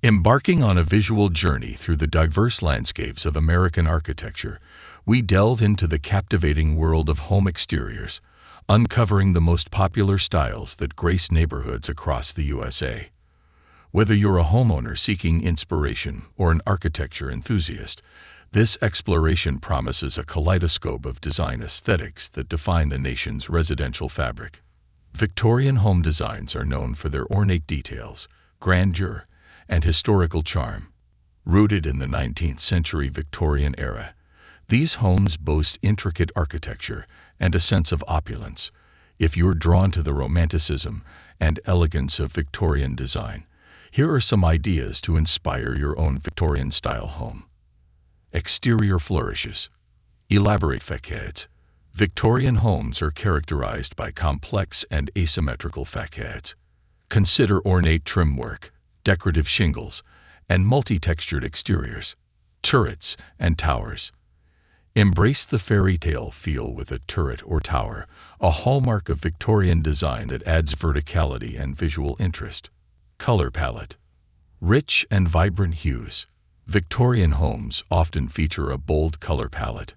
Embarking on a visual journey through the diverse landscapes of American architecture, we delve into the captivating world of home exteriors, uncovering the most popular styles that grace neighborhoods across the USA. Whether you're a homeowner seeking inspiration or an architecture enthusiast, this exploration promises a kaleidoscope of design aesthetics that define the nation's residential fabric. Victorian home designs are known for their ornate details, grandeur, and historical charm. Rooted in the 19th century Victorian era, these homes boast intricate architecture and a sense of opulence. If you're drawn to the romanticism and elegance of Victorian design, here are some ideas to inspire your own Victorian-style home. Exterior flourishes. Elaborate facades. Victorian homes are characterized by complex and asymmetrical facades. Consider ornate trim work, decorative shingles, and multi-textured exteriors, turrets and towers. Embrace the fairy tale feel with a turret or tower, a hallmark of Victorian design that adds verticality and visual interest. Color palette. Rich and vibrant hues. Victorian homes often feature a bold color palette.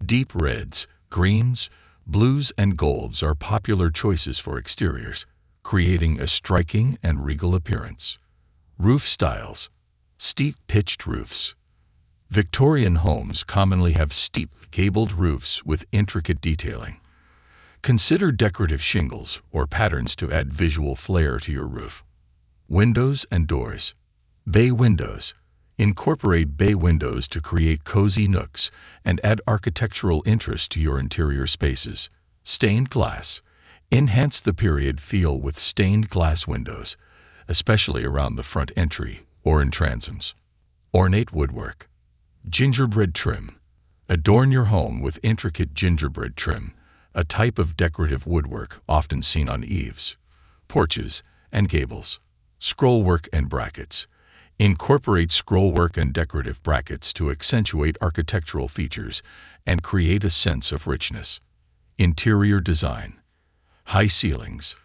Deep reds, greens, blues, and golds are popular choices for exteriors, creating a striking and regal appearance. Roof styles. Steep pitched roofs. Victorian homes commonly have steep, gabled roofs with intricate detailing. Consider decorative shingles or patterns to add visual flair to your roof. Windows and doors. Bay windows. Incorporate bay windows to create cozy nooks and add architectural interest to your interior spaces. Stained glass. Enhance the period feel with stained glass windows, especially around the front entry or in transoms. Ornate woodwork. Gingerbread trim. Adorn your home with intricate gingerbread trim, a type of decorative woodwork often seen on eaves, porches, and gables. Scrollwork and brackets. Incorporate scrollwork and decorative brackets to accentuate architectural features and create a sense of richness. Interior design. High ceilings.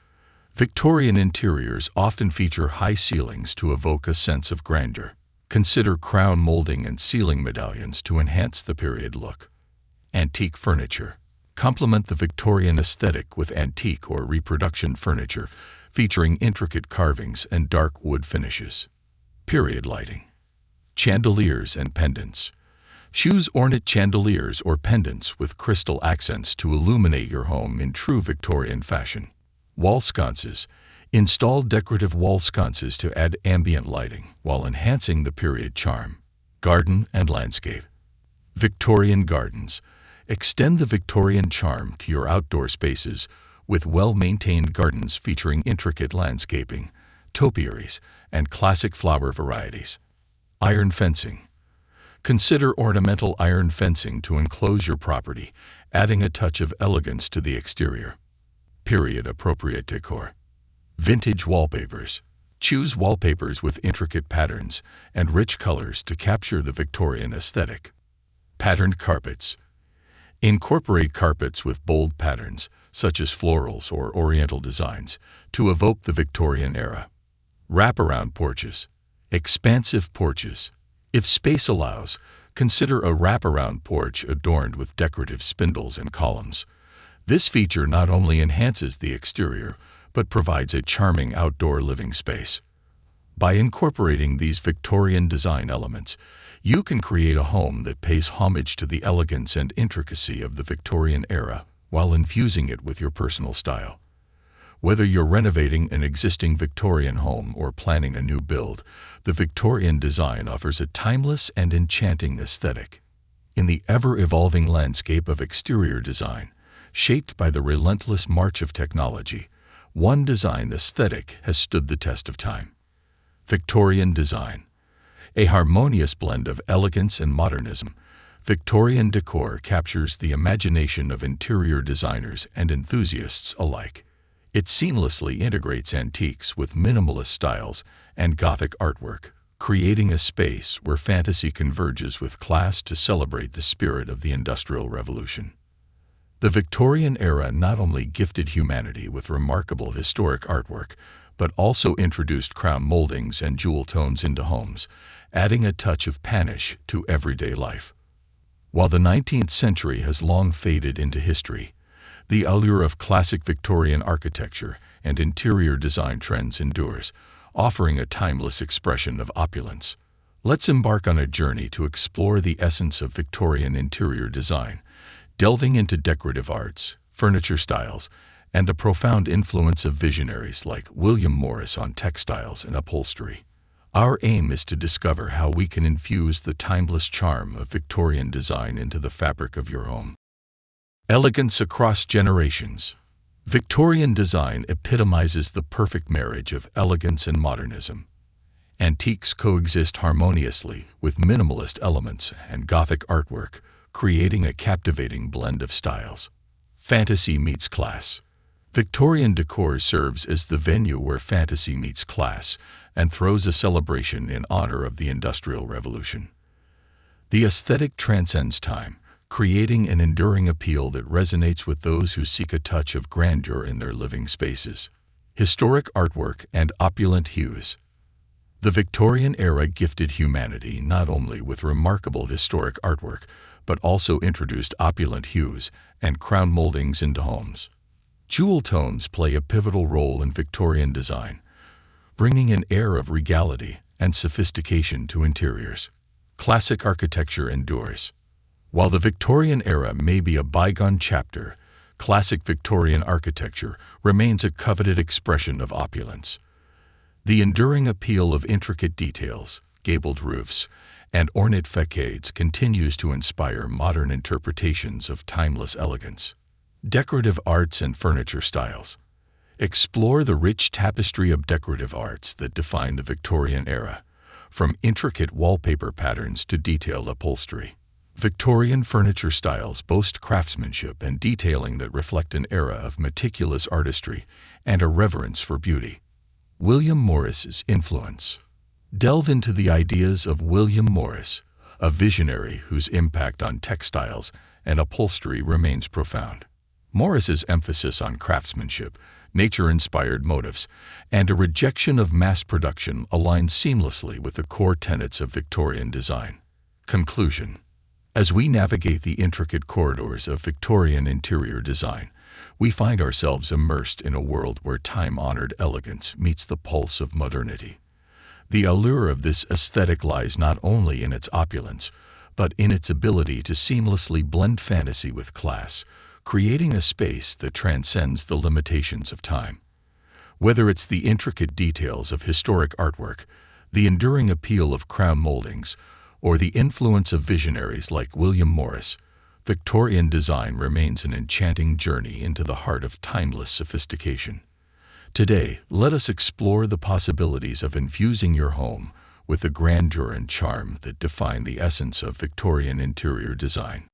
Victorian interiors often feature high ceilings to evoke a sense of grandeur. Consider crown molding and ceiling medallions to enhance the period look. Antique furniture. Complement the Victorian aesthetic with antique or reproduction furniture, featuring intricate carvings and dark wood finishes. Period lighting. Chandeliers and pendants. Choose ornate chandeliers or pendants with crystal accents to illuminate your home in true Victorian fashion. Wall sconces. Install decorative wall sconces to add ambient lighting while enhancing the period charm. Garden and landscape. Victorian gardens. Extend the Victorian charm to your outdoor spaces with well-maintained gardens featuring intricate landscaping, topiaries, and classic flower varieties. Iron fencing. Consider ornamental iron fencing to enclose your property, adding a touch of elegance to the exterior. Period-appropriate decor. Vintage wallpapers. Choose wallpapers with intricate patterns and rich colors to capture the Victorian aesthetic. Patterned carpets. Incorporate carpets with bold patterns, such as florals or oriental designs, to evoke the Victorian era. Wraparound porches. Expansive porches. If space allows, consider a wraparound porch adorned with decorative spindles and columns. This feature not only enhances the exterior, but provides a charming outdoor living space. By incorporating these Victorian design elements, you can create a home that pays homage to the elegance and intricacy of the Victorian era while infusing it with your personal style. Whether you're renovating an existing Victorian home or planning a new build, the Victorian design offers a timeless and enchanting aesthetic. In the ever-evolving landscape of exterior design, shaped by the relentless march of technology, one design aesthetic has stood the test of time. Victorian design. A harmonious blend of elegance and modernism, Victorian decor captures the imagination of interior designers and enthusiasts alike. It seamlessly integrates antiques with minimalist styles and Gothic artwork, creating a space where fantasy converges with class to celebrate the spirit of the Industrial Revolution. The Victorian era not only gifted humanity with remarkable historic artwork, but also introduced crown moldings and jewel tones into homes, adding a touch of panache to everyday life. While the 19th century has long faded into history, the allure of classic Victorian architecture and interior design trends endures, offering a timeless expression of opulence. Let's embark on a journey to explore the essence of Victorian interior design, delving into decorative arts, furniture styles, and the profound influence of visionaries like William Morris on textiles and upholstery. Our aim is to discover how we can infuse the timeless charm of Victorian design into the fabric of your home. Elegance across generations. Victorian design epitomizes the perfect marriage of elegance and modernism. Antiques coexist harmoniously with minimalist elements and Gothic artwork, creating a captivating blend of styles. Fantasy meets class. Victorian decor serves as the venue where fantasy meets class and throws a celebration in honor of the Industrial Revolution. The aesthetic transcends time, creating an enduring appeal that resonates with those who seek a touch of grandeur in their living spaces. Historic artwork and opulent hues. The Victorian era gifted humanity not only with remarkable historic artwork, but also introduced opulent hues and crown moldings into homes. Jewel tones play a pivotal role in Victorian design, bringing an air of regality and sophistication to interiors. Classic architecture endures. While the Victorian era may be a bygone chapter, classic Victorian architecture remains a coveted expression of opulence. The enduring appeal of intricate details, gabled roofs, and ornate facades continues to inspire modern interpretations of timeless elegance. Decorative arts and furniture styles. Explore the rich tapestry of decorative arts that define the Victorian era, from intricate wallpaper patterns to detailed upholstery. Victorian furniture styles boast craftsmanship and detailing that reflect an era of meticulous artistry and a reverence for beauty. William Morris's influence. Delve into the ideas of William Morris, a visionary whose impact on textiles and upholstery remains profound. Morris's emphasis on craftsmanship, nature-inspired motifs, and a rejection of mass production align seamlessly with the core tenets of Victorian design. Conclusion. As we navigate the intricate corridors of Victorian interior design, we find ourselves immersed in a world where time-honored elegance meets the pulse of modernity. The allure of this aesthetic lies not only in its opulence, but in its ability to seamlessly blend fantasy with class, creating a space that transcends the limitations of time. Whether it's the intricate details of historic artwork, the enduring appeal of crown moldings, or the influence of visionaries like William Morris, Victorian design remains an enchanting journey into the heart of timeless sophistication. Today, let us explore the possibilities of infusing your home with the grandeur and charm that define the essence of Victorian interior design.